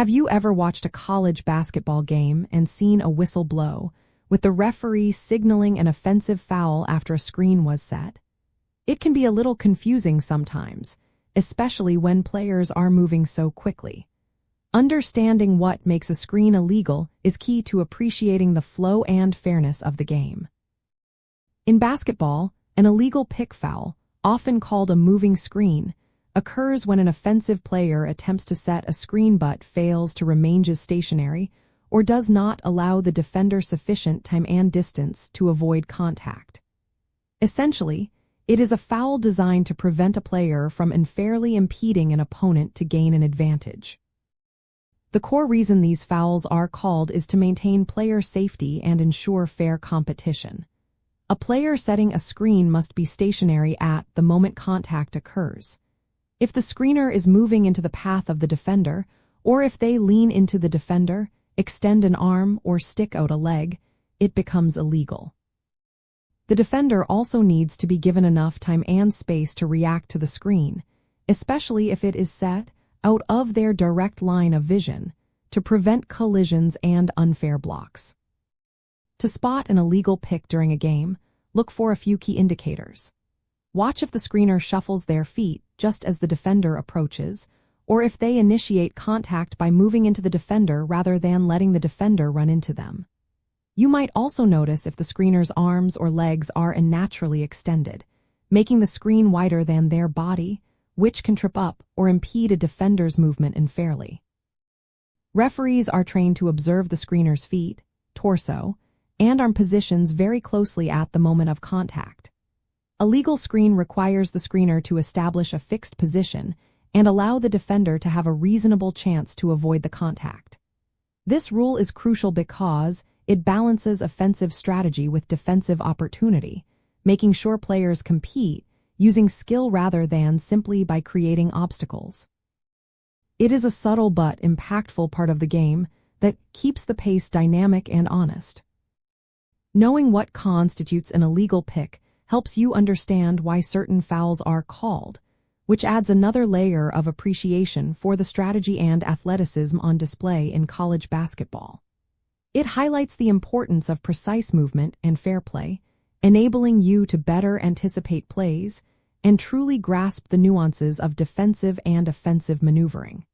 Have you ever watched a college basketball game and seen a whistle blow, with the referee signaling an offensive foul after a screen was set? It can be a little confusing sometimes, especially when players are moving so quickly. Understanding what makes a screen illegal is key to appreciating the flow and fairness of the game. In basketball, an illegal pick foul, often called a moving screen, occurs when an offensive player attempts to set a screen but fails to remain stationary or does not allow the defender sufficient time and distance to avoid contact. Essentially, it is a foul designed to prevent a player from unfairly impeding an opponent to gain an advantage. The core reason these fouls are called is to maintain player safety and ensure fair competition. A player setting a screen must be stationary at the moment contact occurs. If the screener is moving into the path of the defender, or if they lean into the defender, extend an arm, or stick out a leg, it becomes illegal. The defender also needs to be given enough time and space to react to the screen, especially if it is set out of their direct line of vision, to prevent collisions and unfair blocks. To spot an illegal pick during a game, look for a few key indicators. Watch if the screener shuffles their feet just as the defender approaches, or if they initiate contact by moving into the defender rather than letting the defender run into them. You might also notice if the screener's arms or legs are unnaturally extended, making the screen wider than their body, which can trip up or impede a defender's movement unfairly. Referees are trained to observe the screener's feet, torso, and arm positions very closely at the moment of contact. A legal screen requires the screener to establish a fixed position and allow the defender to have a reasonable chance to avoid the contact. This rule is crucial because it balances offensive strategy with defensive opportunity, making sure players compete using skill rather than simply by creating obstacles. It is a subtle but impactful part of the game that keeps the pace dynamic and honest. Knowing what constitutes an illegal pick helps you understand why certain fouls are called, which adds another layer of appreciation for the strategy and athleticism on display in college basketball. It highlights the importance of precise movement and fair play, enabling you to better anticipate plays and truly grasp the nuances of defensive and offensive maneuvering.